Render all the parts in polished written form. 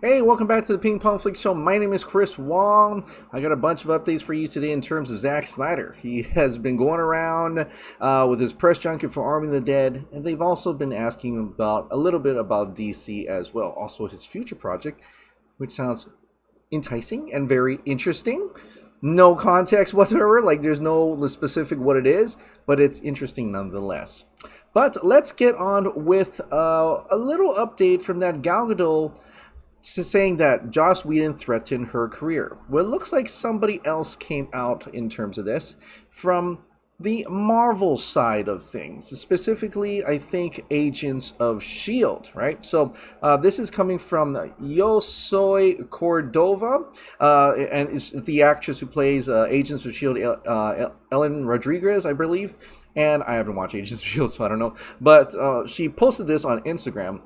Hey, welcome back to the Ping Pong Flix Show. My name is Chris Wong. I got a bunch of updates for you today in terms of Zack Snyder. He has been going around with his press junket for Army of the Dead, and they've also been asking about a little bit about DC as well. Also, his future project, which sounds enticing and very interesting. No context whatsoever, like there's no specific what it is, but it's interesting nonetheless. But let's get on with a little update from that Gal Gadot saying that Joss Whedon threatened her career. Well, it looks like somebody else came out in terms of this from the Marvel side of things, specifically, I think, Agents of S.H.I.E.L.D., right? So this is coming from Yosoi Cordova, and is the actress who plays Agents of S.H.I.E.L.D., Ellen Rodriguez, I believe. And I haven't watched Agents of S.H.I.E.L.D., so I don't know. But she posted this on Instagram.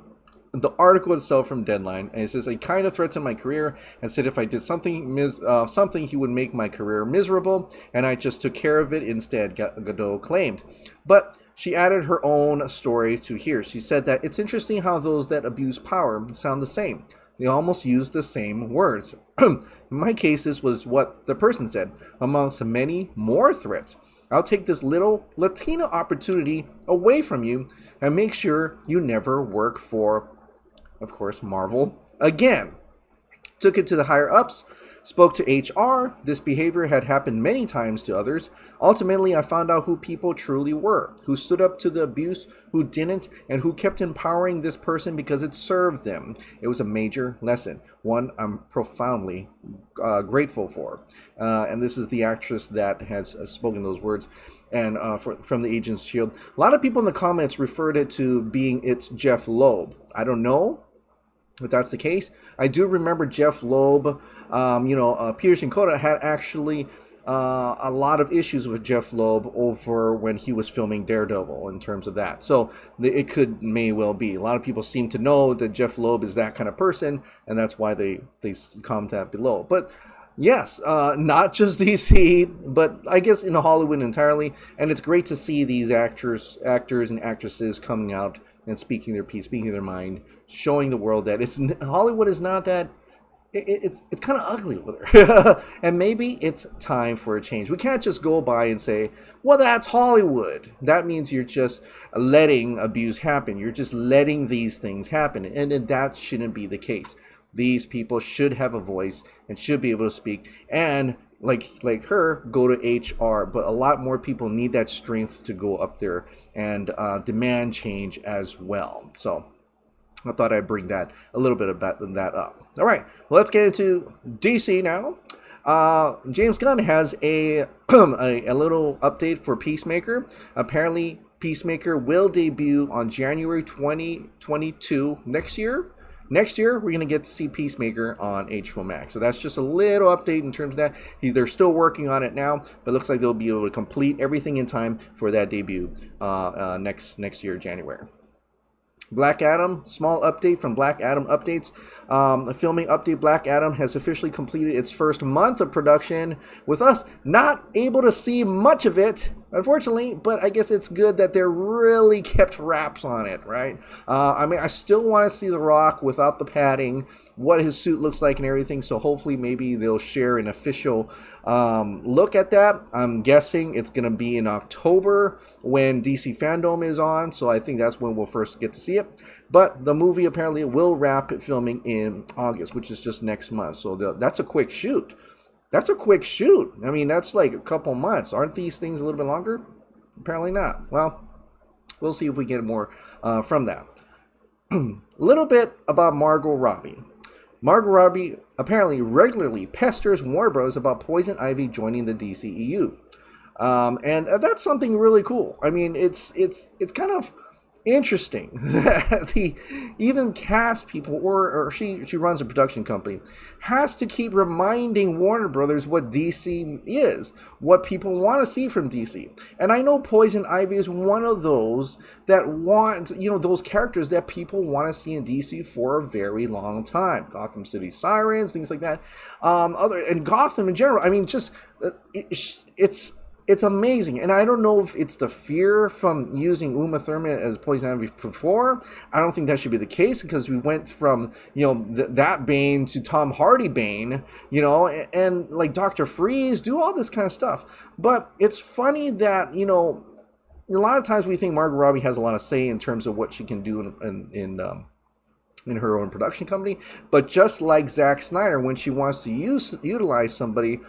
The article itself from Deadline, and it says, "I kind of threatened my career and said if I did something he would make my career miserable, and I just took care of it instead," Godot claimed. But she added her own story to here. She said that it's interesting how those that abuse power sound the same. They almost use the same words. In my case, this was what the person said, amongst many more threats. I'll take this little Latino opportunity away from you and make sure you never work for, of course, Marvel again. Took it to the higher ups, spoke to HR. This behavior had happened many times to others. Ultimately, I found out who people truly were, who stood up to the abuse, who didn't, and who kept empowering this person because it served them. It was a major lesson, one I'm profoundly grateful for. And this is the actress that has spoken those words. And from the Agents of S.H.I.E.L.D. A lot of people in the comments referred it to being it's Jeff Loeb. I don't know if that's the case. I do remember Jeff Loeb, Peter Shinkota had actually a lot of issues with Jeff Loeb over when he was filming Daredevil in terms of that. So it may well be. A lot of people seem to know that Jeff Loeb is that kind of person, and that's why they comment that below. But yes, not just DC, but I guess in Hollywood entirely. And it's great to see these actors and actresses coming out and speaking their piece, speaking their mind, showing the world that Hollywood is not that. It's kind of ugly with her. And maybe it's time for a change. We can't just go by and say, well, that's Hollywood. That means you're just letting abuse happen. You're just letting these things happen. And that shouldn't be the case. These people should have a voice and should be able to speak. And like her, go to HR. But a lot more people need that strength to go up there and demand change as well. So I thought I'd bring that a little bit about that up. All right, well, let's get into DC now. James Gunn has a little update for Peacemaker. Apparently, Peacemaker will debut on January 2022 next year. Next year, we're going to get to see Peacemaker on HBO Max. So that's just a little update in terms of that. They're still working on it now, but it looks like they'll be able to complete everything in time for that debut next year, January. Black Adam, small update from Black Adam Updates. A filming update, Black Adam has officially completed its first month of production, with us not able to see much of it, unfortunately, but I guess it's good that they're really kept wraps on it, right? I still want to see The Rock without the padding, what his suit looks like and everything, so hopefully maybe they'll share an official look at that. I'm guessing it's going to be in October when DC Fandom is on, so I think that's when we'll first get to see it. But the movie apparently will wrap filming in August, which is just next month, so that's a quick shoot. That's a quick shoot. I mean, that's like a couple months. Aren't these things a little bit longer? Apparently not. Well, we'll see if we get more from that. A little bit about Margot Robbie. Margot Robbie apparently regularly pesters Warner Bros. About Poison Ivy joining the DCEU. And that's something really cool. I mean, it's kind of interesting that even cast people or she runs a production company has to keep reminding Warner Brothers what DC is, what people want to see from DC. And I know Poison Ivy is one of those that want, those characters that people want to see in DC for a very long time. Gotham City Sirens, things like that. And Gotham in general. I mean, just it's it's amazing. And I don't know if it's the fear from using Uma Thurman as Poison Ivy before. I don't think that should be the case, because we went from, that Bane to Tom Hardy Bane, and like Dr. Freeze, do all this kind of stuff. But it's funny that, a lot of times we think Margot Robbie has a lot of say in terms of what she can do in her own production company. But just like Zack Snyder, when she wants to utilize somebody,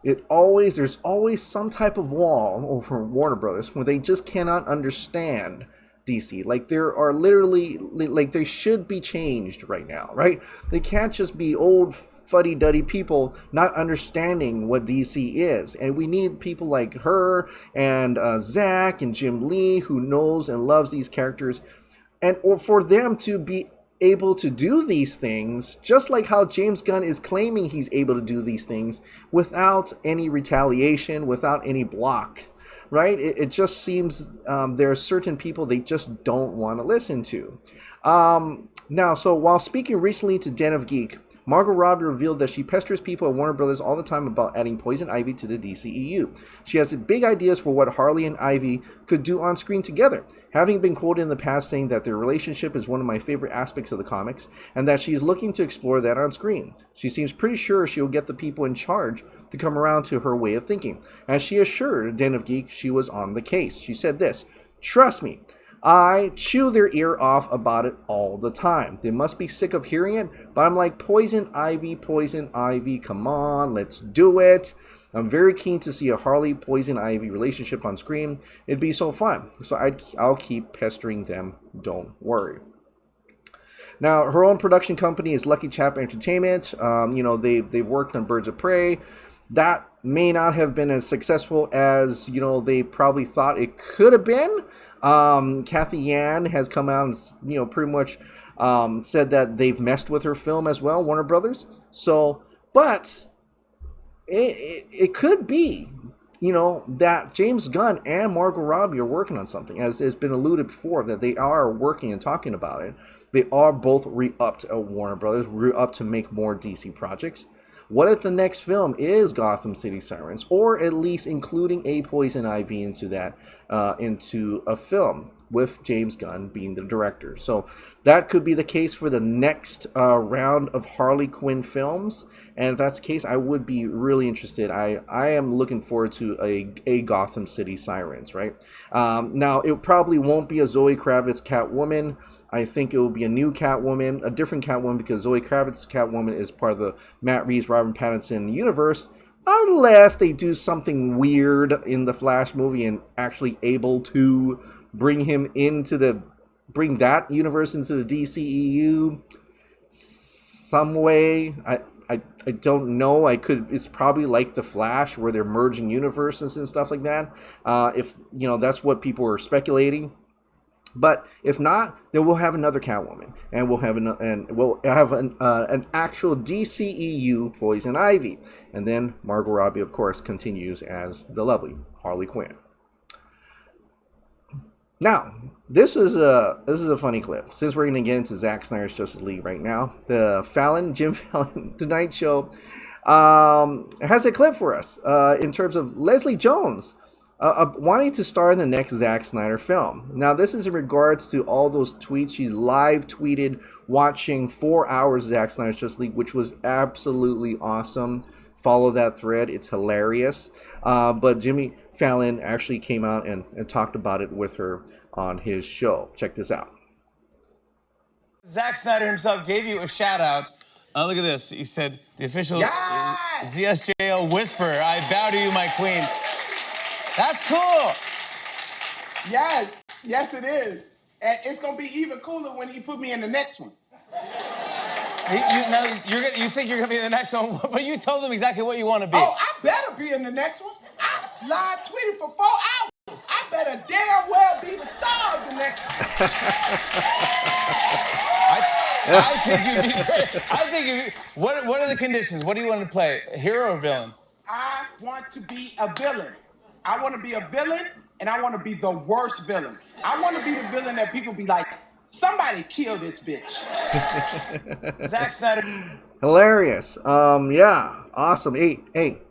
there's always some type of wall over Warner Brothers where they just cannot understand DC. Like, there are literally, like, they should be changed right now, right? They can't just be old fuddy-duddy people not understanding what DC is. And we need people like her and Zach and Jim Lee, who knows and loves these characters, or for them to be able to do these things, just like how James Gunn is claiming he's able to do these things without any retaliation, without any block, right? It just seems there are certain people they just don't want to listen to. Now, so while speaking recently to Den of Geek, Margot Robbie revealed that she pesters people at Warner Brothers all the time about adding Poison Ivy to the DCEU. She has big ideas for what Harley and Ivy could do on screen together, having been quoted in the past saying that their relationship is one of my favorite aspects of the comics, and that she's looking to explore that on screen. She seems pretty sure she'll get the people in charge to come around to her way of thinking. As she assured Den of Geek, she was on the case. She said this, "Trust me, I chew their ear off about it all the time. They must be sick of hearing it, but I'm like, Poison Ivy, come on, let's do it. I'm very keen to see a Harley Poison Ivy relationship on screen. It'd be so fun. So I'll keep pestering them, don't worry." Now, her own production company is Lucky Chap Entertainment. They've worked on Birds of Prey. That may not have been as successful as, they probably thought it could have been. Kathy Yan has come out and, pretty much said that they've messed with her film as well, Warner Brothers. So, but it could be, that James Gunn and Margot Robbie are working on something, as has been alluded before, that they are working and talking about it. They are both re-upped at Warner Brothers, re-upped to make more DC projects. What if the next film is Gotham City Sirens, or at least including a Poison Ivy into a film with James Gunn being the director? So that could be the case for the next round of Harley Quinn films. And if that's the case, I would be really interested. I am looking forward to a Gotham City Sirens, right? Now, it probably won't be a Zoe Kravitz Catwoman. I think it will be a new Catwoman, a different Catwoman, because Zoe Kravitz's Catwoman is part of the Matt Reeves, Robert Pattinson universe, unless they do something weird in the Flash movie and actually able to bring that universe into the DCEU some way. I don't know. It's probably like the Flash, where they're merging universes and stuff like that. If that's what people are speculating. But if not, then we'll have another Catwoman, and we'll have an actual DCEU Poison Ivy, and then Margot Robbie, of course, continues as the lovely Harley Quinn. Now, this is a funny clip. Since we're going to get into Zack Snyder's Justice League right now, Jim Fallon Tonight Show has a clip for us in terms of Leslie Jones wanting to star in the next Zack Snyder film. Now, this is in regards to all those tweets. She's live tweeted watching 4 hours of Zack Snyder's Justice League, which was absolutely awesome. Follow that thread. It's hilarious. But Jimmy Fallon actually came out and talked about it with her on his show. Check this out. Zack Snyder himself gave you a shout out. Look at this. He said, the official ZSJL whisper, "I bow to you, my queen." That's cool. Yes, it is. And it's going to be even cooler when he put me in the next one. You think you're going to be in the next one, but you told them exactly what you want to be. Oh, I better be in the next one. I live tweeted for 4 hours. I better damn well be the star of the next one. I think you'd be great. I think you'd be... What are the conditions? What do you want to play, a hero or villain? I want to be a villain. I want to be a villain, and I want to be the worst villain. I want to be the villain that people be like, somebody kill this bitch. Zack Snyder. Hilarious. Yeah, awesome. Hey.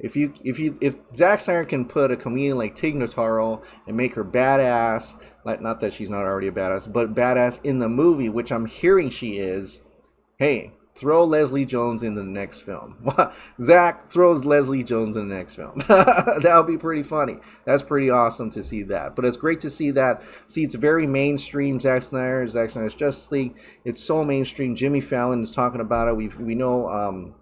If Zack Snyder can put a comedian like Tig Notaro and make her badass, like, not that she's not already a badass, but badass in the movie, which I'm hearing she is, hey, throw Leslie Jones in the next film. Zack throws Leslie Jones in the next film. That'll be pretty funny. That's pretty awesome to see that. But it's great to see that. See, it's very mainstream. Zack Snyder's Justice League. It's so mainstream. Jimmy Fallon is talking about it. We know.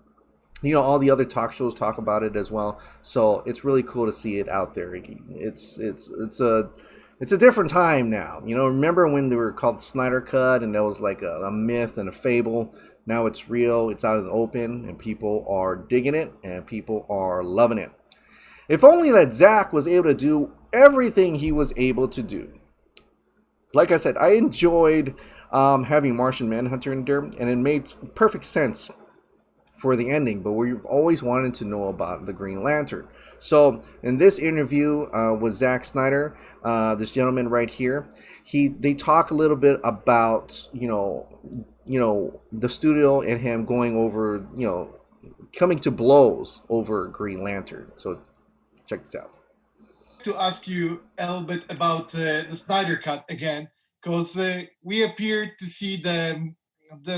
All the other talk shows talk about it as well. So it's really cool to see it out there. It's a different time now. Remember when they were called Snyder Cut and that was like a myth and a fable? Now it's real. It's out in the open and people are digging it and people are loving it. If only that Zack was able to do everything he was able to do. Like I said, I enjoyed having Martian Manhunter in there, and it made perfect sense for the ending, but we've always wanted to know about the Green Lantern. So in this interview with Zack Snyder, this gentleman right here, they talk a little bit about the studio and him going over, coming to blows over Green Lantern. So check this out. To ask you a little bit about the Snyder Cut again, because we appeared to see the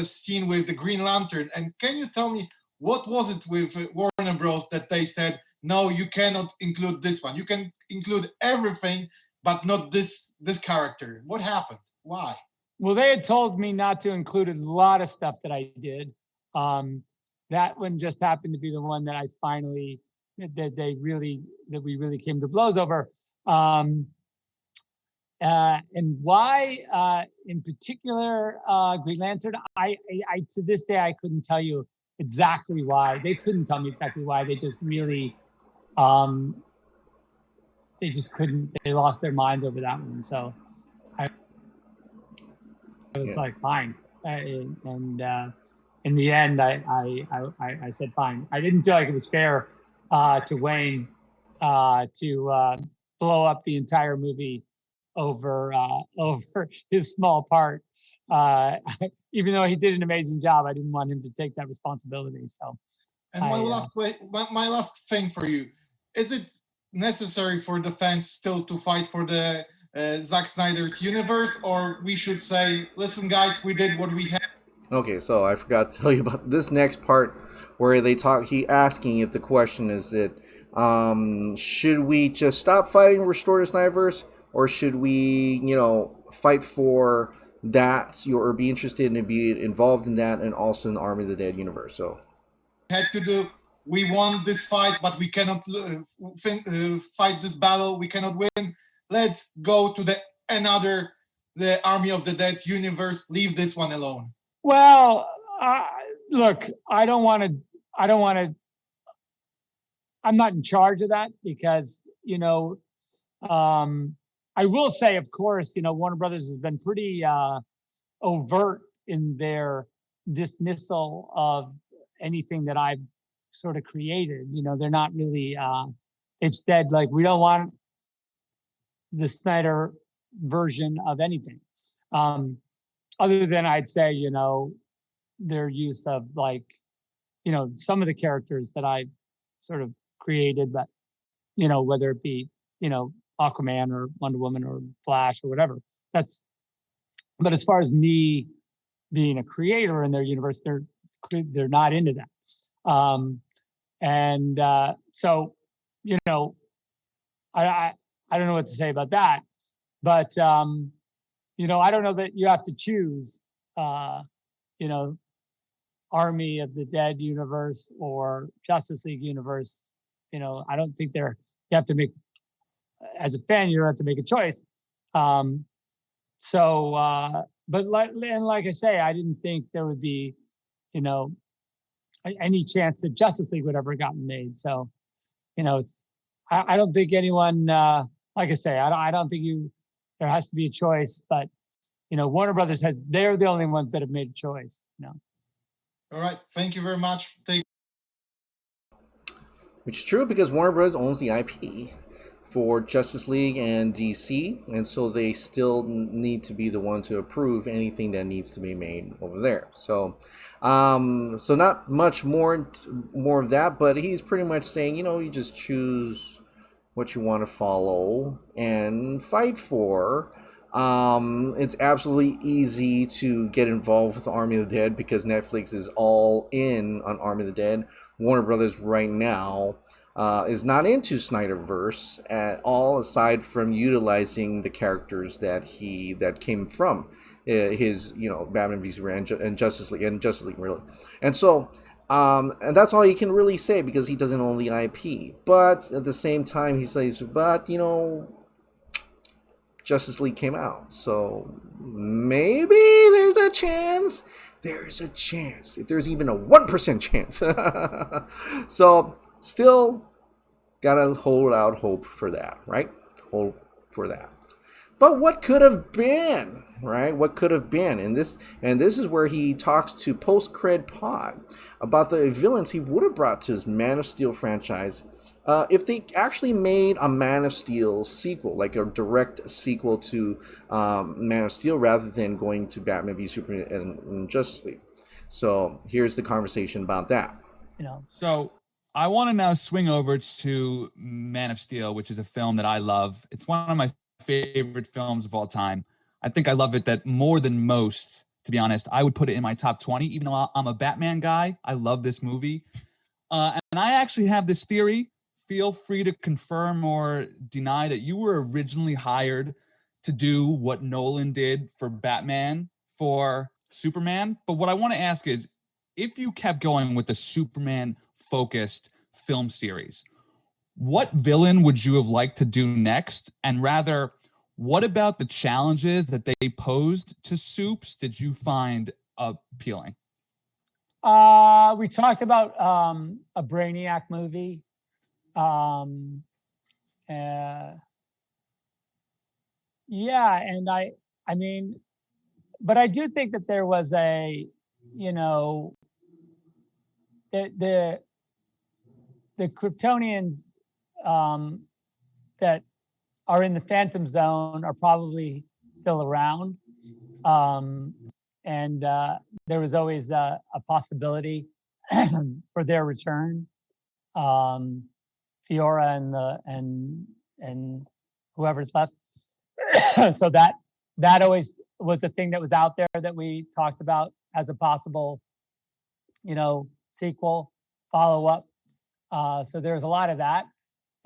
scene with the Green Lantern, and can you tell me what was it with Warner Bros. That they said, no, you cannot include this one. You can include everything, but not this character. What happened? Why? Well, they had told me not to include a lot of stuff that I did. That one just happened to be the one that I finally, that we really came to blows over. And why, in particular, Green Lantern, I to this day, I couldn't tell you exactly why. They couldn't tell me exactly why. They just really, they just couldn't, they lost their minds over that one. So I was like, fine. And in the end, I said, fine. I didn't feel like it was fair to Wayne to blow up the entire movie over his small part. Even though he did an amazing job, I didn't want him to take that responsibility. So, and my last thing for you: is it necessary for the fans still to fight for the Zack Snyder's universe, or we should say, listen, guys, we did what we had? Okay, so I forgot to tell you about this next part where they talk. He asking if the question is that should we just stop fighting, restore the Snyderverse, or should we, fight for that, or be interested in being involved in that, and also in the Army of the Dead universe? So had to do. We won this fight, but we cannot fight this battle. We cannot win. Let's go to the Army of the Dead universe. Leave this one alone. Well, look, I don't want to. I'm not in charge of that because I will say, of course, Warner Brothers has been pretty overt in their dismissal of anything that I've sort of created. They're not really, they've said, like, we don't want the Snyder version of anything. Other than I'd say, their use of, like, some of the characters that I sort of created, but, whether it be, Aquaman or Wonder Woman or Flash or whatever. But as far as me being a creator in their universe, they're not into that. So, I don't know what to say about that, but I don't know that you have to choose, Army of the Dead universe or Justice League universe. I don't think you have to make, as a fan, you don't have to make a choice. But like I say, I didn't think there would be, any chance that Justice League would ever gotten made. So, I don't think anyone, like I say, I don't think there has to be a choice, but, Warner Brothers they're the only ones that have made a choice, All right. Thank you very much. Which is true because Warner Bros. Owns the IP for Justice League and DC, and so they still need to be the one to approve anything that needs to be made over there. So, so not much more of that, but he's pretty much saying, you just choose what you want to follow and fight for. It's absolutely easy to get involved with Army of the Dead because Netflix is all in on Army of the Dead. Warner Brothers right now is not into Snyderverse at all, aside from utilizing the characters that came from his Batman v Superman and Justice League really, and so and that's all you can really say because he doesn't own the IP. But at the same time, he says, but Justice League came out, so maybe there's a chance. There's a chance, if there's even a 1% chance. So still gotta hold out hope for that, right? Hope for that. But what could have been, right? What could have been? And this is where he talks to Post Cred Pod about the villains he would have brought to his Man of Steel franchise if they actually made a Man of Steel sequel, like a direct sequel to Man of Steel, rather than going to Batman v Superman and Justice League. So here's the conversation about that. So I want to now swing over to Man of Steel, which is a film that I love. It's one of my favorite films of all time. I think I love it that more than most, to be honest. I would put it in my top 20, even though I'm a Batman guy. I love this movie. And I actually have this theory. Feel free to confirm or deny that you were originally hired to do what Nolan did for Batman for Superman. But what I want to ask is, if you kept going with the Superman-focused film series, what villain would you have liked to do next? And rather, what about the challenges that they posed to Supes did you find appealing? We talked about a Brainiac movie. Yeah, and I mean, but I do think that there was a, the Kryptonians that are in the Phantom Zone are probably still around, and there was always a possibility for their return. Fiora and whoever's left. So that always was the thing that was out there that we talked about as a possible, sequel, follow up. So there's a lot of that.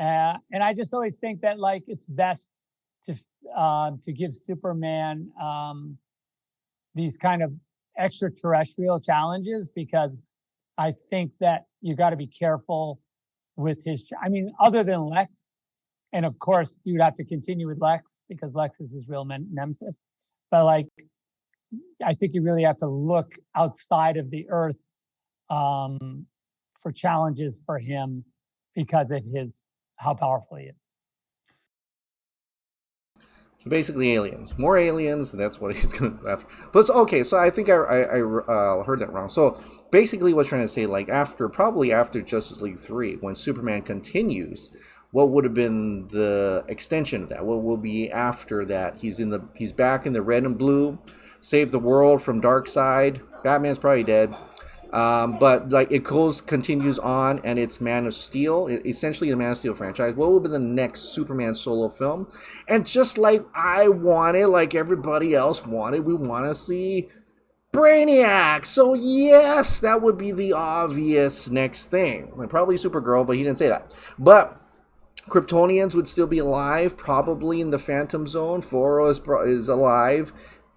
And I just always think that it's best to give Superman these kind of extraterrestrial challenges, because I think that you got to be careful with his, other than Lex, and of course you'd have to continue with Lex because Lex is his real nemesis. But I think you really have to look outside of the Earth for challenges for him because of how powerful he is. So basically, aliens, more aliens. That's what he's gonna have. But it's okay. So I think I heard that wrong. So basically, what's trying to say, probably after Justice League 3, when Superman continues, what would have been the extension of that? What will be after that? He's back in the red and blue, save the world from Darkseid. Batman's probably dead. But it continues on, and it's Man of Steel, essentially the Man of Steel franchise. What will be the next Superman solo film? And just like I wanted, like everybody else wanted, we want to see Brainiac. So yes, that would be the obvious next thing. Probably Supergirl, but he didn't say that. But Kryptonians would still be alive, probably in the Phantom Zone. Foro is alive.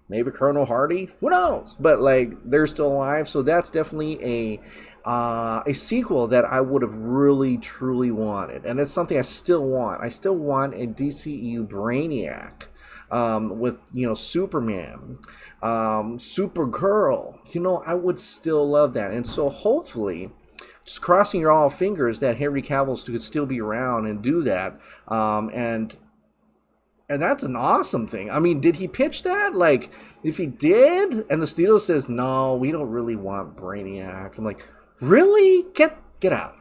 Maybe Colonel Hardy, who knows? But they're still alive, so that's definitely a sequel that I would have really truly wanted, and it's something I still want. I still want a DCEU Brainiac with Superman, Supergirl. I would still love that, and so hopefully, just crossing your all fingers that Henry Cavill could still be around and do that, And that's an awesome thing. Did he pitch that? If he did, and the studio says, no, we don't really want Brainiac. I'm like, really? Get out.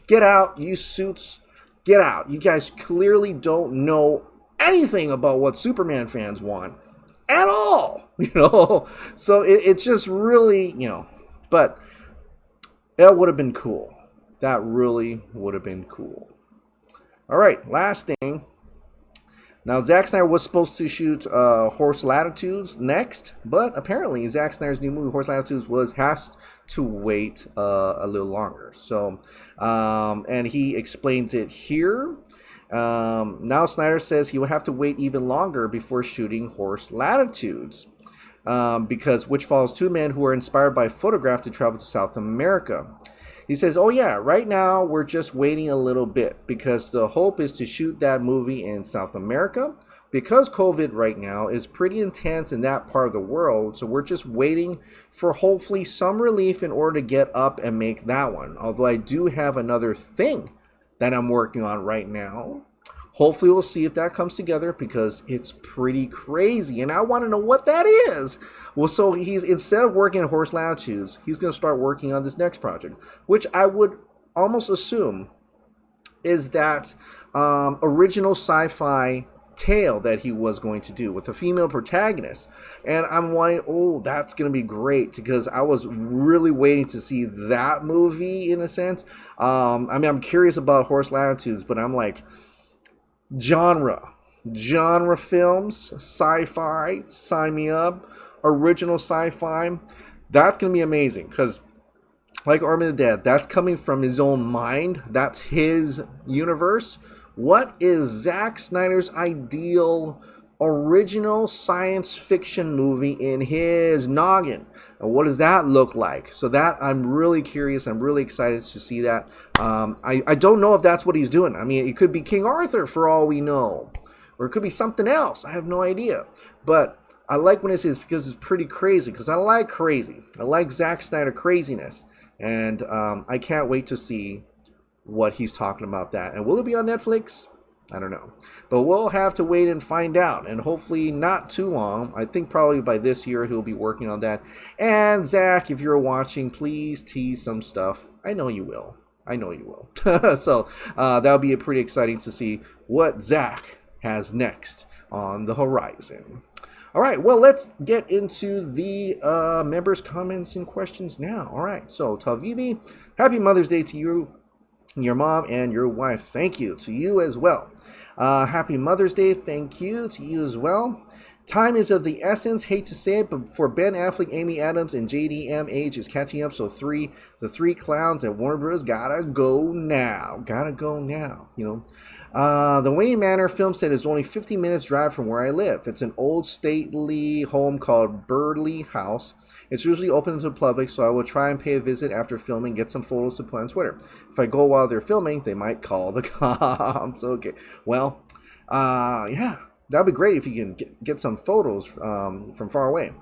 Get out, you suits. get out. You guys clearly don't know anything about what Superman fans want at all, you know. So it's just really, you know, but that would have been cool. That really would have been cool. All right, last thing. Now, Zack Snyder was supposed to shoot Horse Latitudes next, but apparently Zack Snyder's new movie, Horse Latitudes, has to wait a little longer. So, and he explains it here. Now Snyder says he will have to wait even longer before shooting Horse Latitudes, because which follows two men who are inspired by a photograph to travel to South America. He says, oh yeah, right now we're just waiting a little bit because the hope is to shoot that movie in South America because COVID right now is pretty intense in that part of the world. So we're just waiting for hopefully some relief in order to get up and make that one. Although I do have another thing that I'm working on right now. Hopefully we'll see if that comes together because it's pretty crazy and I want to know what that is. Well, so he's, instead of working on Horse Latitudes, he's going to start working on this next project, which I would almost assume is that original sci-fi tale that he was going to do with a female protagonist. And I'm wondering, oh, that's going to be great because I was really waiting to see that movie in a sense. I mean, I'm curious about Horse Latitudes, but I'm like, genre films, sci-fi, sign me up. Original sci-fi, that's gonna be amazing because like Army of the Dead, that's coming from his own mind, that's his universe. What is Zack Snyder's ideal original science fiction movie in his noggin, and what does that look like? So that I'm really curious, I'm really excited to see that. I don't know if that's what he's doing. I mean, it could be King Arthur for all we know, or it could be something else. I have no idea, but I like when it is because it's pretty crazy, because I like crazy. I like Zack Snyder craziness, and I can't wait to see what he's talking about that. And will it be on Netflix? I don't know, but we'll have to wait and find out, and hopefully not too long. I think probably by this year he'll be working on that. And Zach, if you're watching, please tease some stuff. I know you will. I know you will. So that'll be pretty exciting to see what Zach has next on the horizon. All right, well, let's get into the members' comments and questions now. All right, so Talvivi, happy Mother's Day to you, your mom, and your wife. Thank you. To you as well. Happy Mother's Day. Thank you to you as well. Time is of the essence. Hate to say it, but for Ben Affleck, Amy Adams, and JDM, age is catching up. So the three clowns at Warner Bros. Gotta go now. Gotta go now. You know. The Wayne Manor film set is only 15 minutes drive from where I live. It's an old stately home called Burley House. It's usually open to the public, so I will try and pay a visit after filming, get some photos to put on Twitter. If I go while they're filming, they might call the cops. Okay, well, yeah, that'd be great if you can get some photos from far away.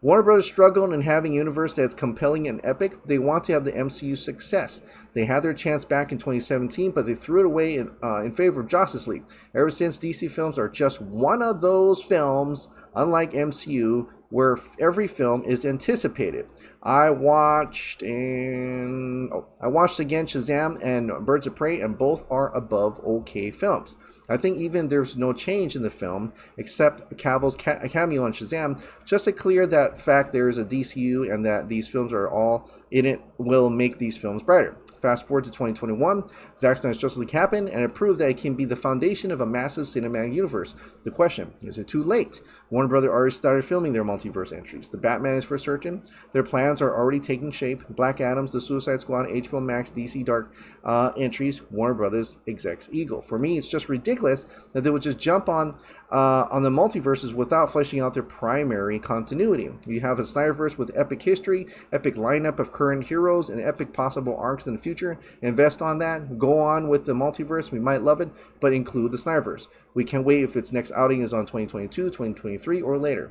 Warner Bros. Struggling and having a universe that's compelling and epic. They want to have the MCU success. They had their chance back in 2017, but they threw it away in favor of Justice League. Ever since, DC films are just one of those films, unlike MCU, where every film is anticipated. I watched again Shazam and Birds of Prey, and both are above okay films. I think even there's no change in the film except Cavill's cameo on Shazam, just to clear that fact there is a DCU and that these films are all in it will make these films brighter. Fast forward to 2021, Zack Snyder's Justice League happened, and it proved that it can be the foundation of a massive cinematic universe. The question, is it too late? Warner Brothers already started filming their multiverse entries. The Batman is for certain. Their plans are already taking shape. Black Adams, The Suicide Squad, HBO Max, DC Dark entries, Warner Brothers execs Eagle. For me, it's just ridiculous that they would just jump on the multiverses without fleshing out their primary continuity. You have a Snyderverse with epic history, epic lineup of current heroes, and epic possible arcs in the future. Invest on that. Go on with the multiverse. We might love it, but include the Snyderverse. We can't wait if its next outing is on 2022, 2023, or later.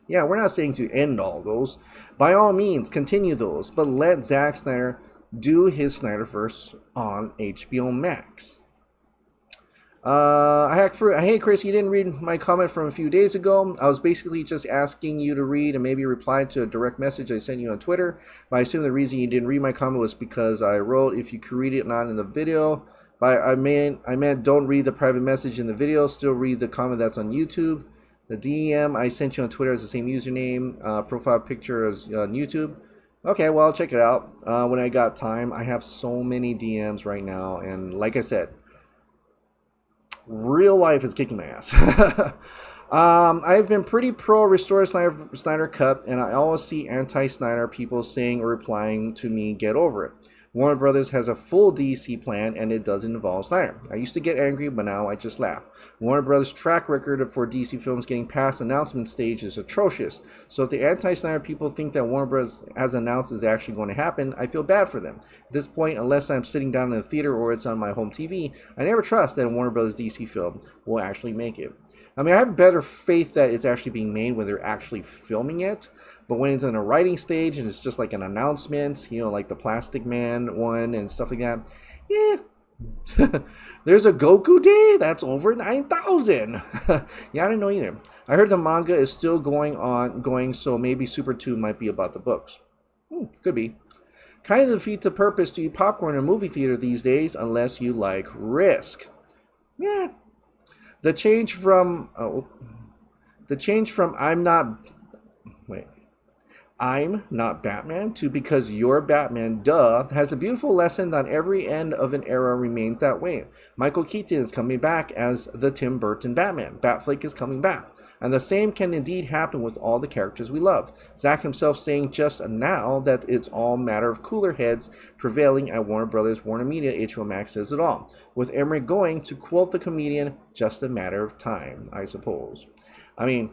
Yeah, we're not saying to end all those. By all means, continue those, but let Zack Snyder do his Snyderverse on HBO Max. Hey Chris, you didn't read my comment from a few days ago. I was basically just asking you to read and maybe reply to a direct message I sent you on Twitter. But I assume the reason you didn't read my comment was because I wrote if you could read it not in the video. I meant don't read the private message in the video. Still read the comment that's on YouTube. The DM I sent you on Twitter has the same username, profile picture as on YouTube. Okay, well, I'll check it out when I got time. I have so many DMs right now, and like I said, real life is kicking my ass. I've been pretty pro Restore Snyder Cut, and I always see anti-Snyder people saying or replying to me, get over it. Warner Brothers has a full DC plan, and it doesn't involve Snyder. I used to get angry, but now I just laugh. Warner Brothers' track record for DC films getting past announcement stage is atrocious. So if the anti-Snyder people think that Warner Brothers has announced is actually going to happen, I feel bad for them. At this point, unless I'm sitting down in a theater or it's on my home TV, I never trust that a Warner Brothers DC film will actually make it. I mean, I have better faith that it's actually being made when they're actually filming it. But when it's in a writing stage and it's just like an announcement, you know, like the Plastic Man one and stuff like that, yeah. There's a Goku Day that's over 9,000. Yeah, I didn't know either. I heard the manga is still going, so maybe Super 2 might be about the books. Could be. Kind of defeats the purpose to eat popcorn in a movie theater these days unless you like Risk. Yeah. The change from I'm not Batman to because you're Batman, duh, has a beautiful lesson that every end of an era remains that way. Michael Keaton is coming back as the Tim Burton Batman. Batfleck is coming back. And the same can indeed happen with all the characters we love. Zack himself saying just now that it's all matter of cooler heads prevailing at Warner Brothers, Warner Media, HBO Max says it all. With Emmerich going, to quote the comedian, just a matter of time, I suppose. I mean,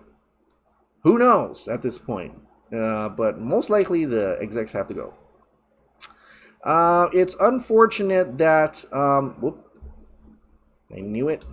who knows at this point? But most likely the execs have to go. It's unfortunate that, I knew it.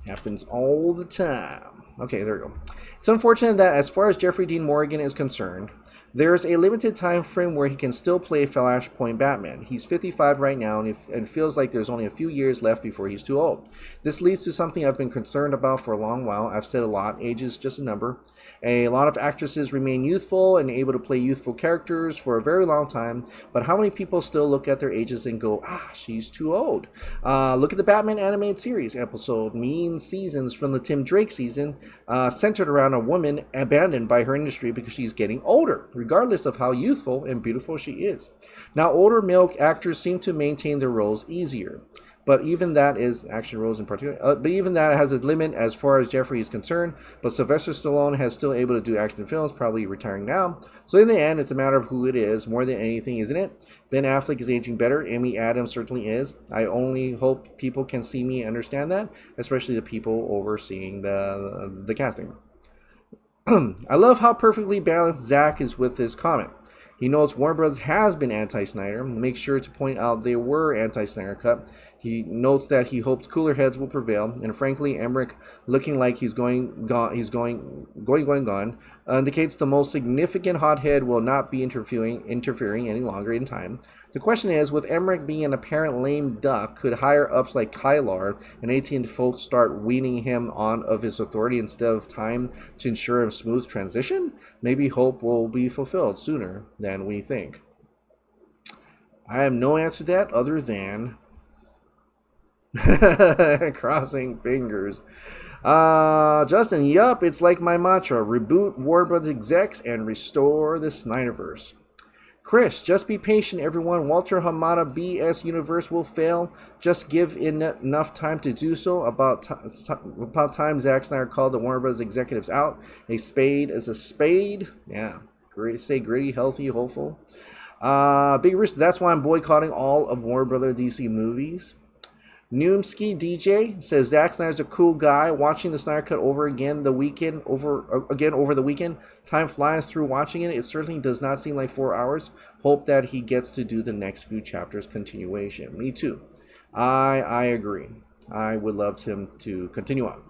Happens all the time. Okay, there we go. It's unfortunate that as far as Jeffrey Dean Morgan is concerned, there's a limited time frame where he can still play Flashpoint Batman. He's 55 right now and feels like there's only a few years left before he's too old. This leads to something I've been concerned about for a long while. I've said a lot, age is just a number. A lot of actresses remain youthful and able to play youthful characters for a very long time, but how many people still look at their ages and go, she's too old? Look at the Batman animated series episode, Mean Seasons from the Tim Drake season, centered around a woman abandoned by her industry because she's getting older, regardless of how youthful and beautiful she is. Now, older male actors seem to maintain their roles easier. But even that is action roles in particular. But even that has a limit as far as Jeffrey is concerned. But Sylvester Stallone has still able to do action films, probably retiring now. So in the end, it's a matter of who it is more than anything, isn't it? Ben Affleck is aging better. Amy Adams certainly is. I only hope people can see me and understand that, especially the people overseeing the casting. I love how perfectly balanced Zack is with his comment. He notes Warner Bros. Has been anti-Snyder. Make sure to point out they were anti-Snyder Cut. He notes that he hopes cooler heads will prevail, and frankly, Emmerich looking like he's going gone, indicates the most significant hothead will not be interfering any longer in time. The question is, with Emmerich being an apparent lame duck, could higher-ups like Kylar and AT&T folks start weaning him on of his authority instead of time to ensure a smooth transition? Maybe hope will be fulfilled sooner than we think. I have no answer to that other than crossing fingers. Justin, yup, it's like my mantra. Reboot Warner Bros. Execs and restore the Snyderverse. Chris, just be patient, everyone. Walter Hamada BS universe will fail. Just give it enough time to do so. About time Zack Snyder called the Warner Bros. Executives out. A spade is a spade. Yeah, great. Stay gritty, healthy, hopeful. Big risk. That's why I'm boycotting all of Warner Bros. DC movies. Noomski DJ says Zack Snyder's a cool guy. Watching the Snyder Cut over the weekend. Time flies through watching it. It certainly does not seem like 4 hours. Hope that he gets to do the next few chapters continuation. Me too. I agree. I would love him to continue on.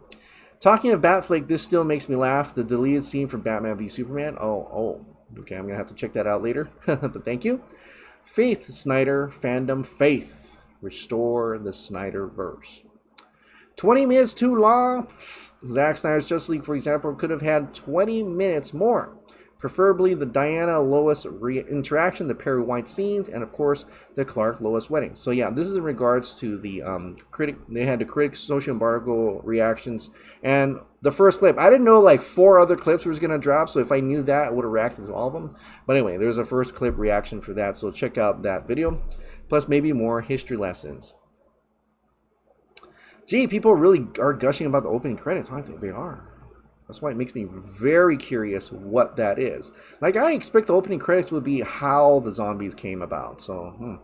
Talking of Batfleck, this still makes me laugh. The deleted scene from Batman v Superman. Oh. Okay, I'm gonna have to check that out later. But thank you. Faith Snyder fandom faith. Restore the Snyderverse. 20 minutes too long? Zack Snyder's Justice League, for example, could have had 20 minutes more. preferably the Diana-Lois interaction, the Perry White scenes, and of course the Clark-Lois wedding. So yeah, this is in regards to the critic. They had the critics' social embargo reactions, and the first clip. I didn't know like 4 other clips was gonna drop, so if I knew that, I would have reacted to all of them. But anyway, there's a first clip reaction for that, so check out that video. Plus maybe more history lessons. Gee, people really are gushing about the opening credits, aren't they? They are. That's why it makes me very curious what that is. Like, I expect the opening credits would be how the zombies came about. So,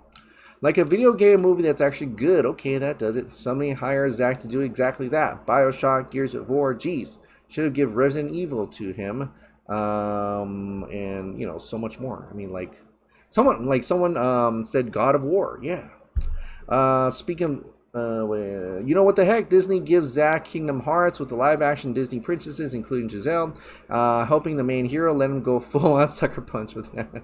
like a video game movie that's actually good. Okay, that does it. Somebody hires Zack to do exactly that. BioShock, Gears of War, geez. Should have given Resident Evil to him. And, you know, so much more. I mean, like, someone said God of War. Yeah. Speaking... you know what the heck? Disney gives Zack Kingdom Hearts with the live-action Disney princesses, including Giselle, helping the main hero. Let him go full-on sucker punch with that.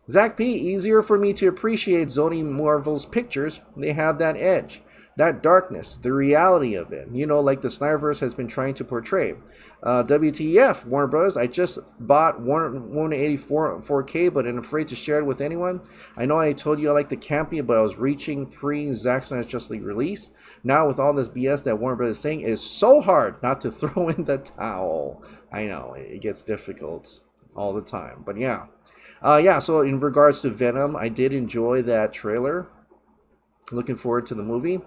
Zack P. Easier for me to appreciate Sony Marvel's pictures. They have that edge, that darkness, the reality of it. You know, like the Snyderverse has been trying to portray. WTF, Warner Bros. I just bought 184 4K, but I'm afraid to share it with anyone. I know I told you I like the campy, but I was reaching pre-Zack Snyder's Justice League release. Now with all this BS that Warner Bros. Is saying, it's so hard not to throw in the towel. I know, it gets difficult all the time. But yeah. Yeah, so in regards to Venom, I did enjoy that trailer. Looking forward to the movie.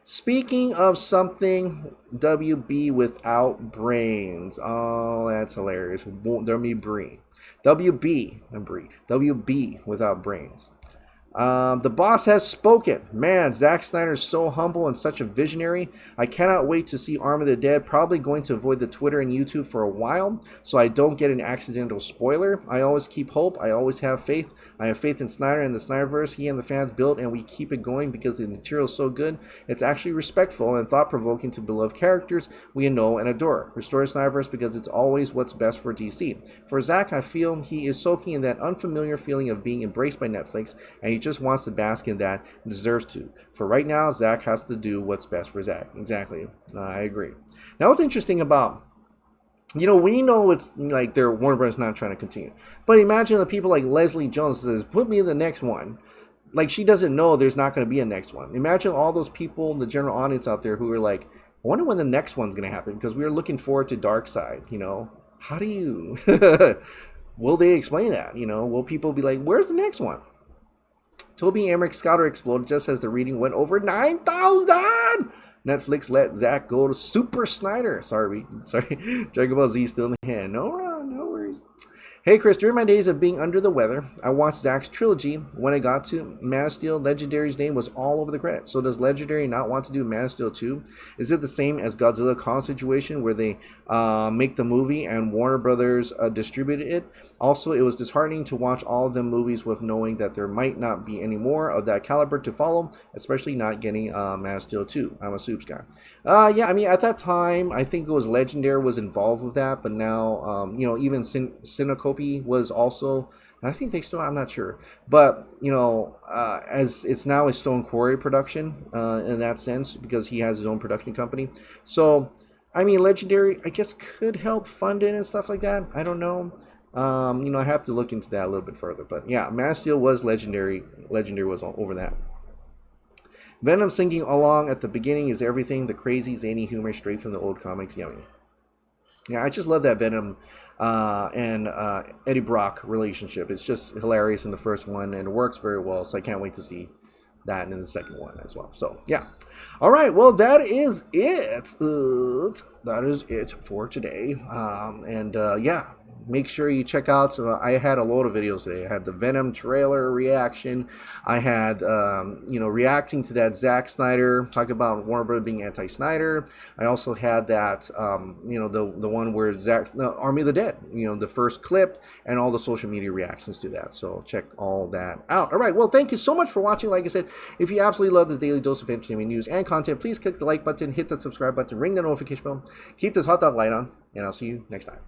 Speaking of something, WB without brains. Oh, that's hilarious. WB without brains. The boss has spoken. Man, Zack Snyder is so humble and such a visionary. I cannot wait to see Army of the Dead. Probably going to avoid the Twitter and YouTube for a while so I don't get an accidental spoiler. I always keep hope. I always have faith. I have faith in Snyder and the Snyderverse he and the fans built, and we keep it going because the material is so good. It's actually respectful and thought-provoking to beloved characters we know and adore. Restore Snyderverse because it's always what's best for DC. For Zack, I feel he is soaking in that unfamiliar feeling of being embraced by Netflix, and he just wants to bask in that and deserves to. For right now, Zack has to do what's best for Zack. Exactly. I agree. Now, what's interesting about, you know, we know it's like they're Warner Bros. Not trying to continue. But imagine the people like Leslie Jones says, put me in the next one. Like, she doesn't know there's not going to be a next one. Imagine all those people, the general audience out there who are like, I wonder when the next one's going to happen because we are looking forward to Darkseid, you know. How do you... Will they explain that, you know? Will people be like, where's the next one? Toby Emmerich Scouter exploded just as the reading went over 9,000. Netflix let Zack go to Super Snyder. Sorry. Dragon Ball Z still in the hand. No worries. Hey Chris, during my days of being under the weather, I watched Zack's trilogy. When I got to Man of Steel, Legendary's name was all over the credits. So does Legendary not want to do Man of Steel 2? Is it the same as Godzilla Kong situation where they make the movie and Warner Brothers distributed it? Also, it was disheartening to watch all of them movies with knowing that there might not be any more of that caliber to follow, especially not getting Man of Steel 2. I'm a Soups guy. Yeah, I mean, at that time, I think it was Legendary was involved with that, but now, you know, even Cinecopy was also, and I think they still, I'm not sure, but you know, as it's now a Stone Quarry production in that sense because he has his own production company. So I mean, Legendary I guess could help fund it and stuff like that. I don't know. You know, I have to look into that a little bit further, but yeah, Man of Steel was Legendary was all over that. Venom singing along at the beginning is everything, the crazy zany humor straight from the old comics. Yummy. Yeah, I just love that Venom and Eddie Brock relationship. It's just hilarious in the first one and it works very well, so I can't wait to see that in the second one as well. So yeah, all right, well, that is it. That is it for today. Yeah, make sure you check out, I had a load of videos today. I had the Venom trailer reaction. I had, you know, reacting to that Zack Snyder, talk about Warner Bros. Being anti-Snyder. I also had that, you know, the one where Army of the Dead, you know, the first clip and all the social media reactions to that. So check all that out. All right, well, thank you so much for watching. Like I said, if you absolutely love this daily dose of entertainment news and content, please click the like button, hit the subscribe button, ring the notification bell, keep this hot dog light on, and I'll see you next time.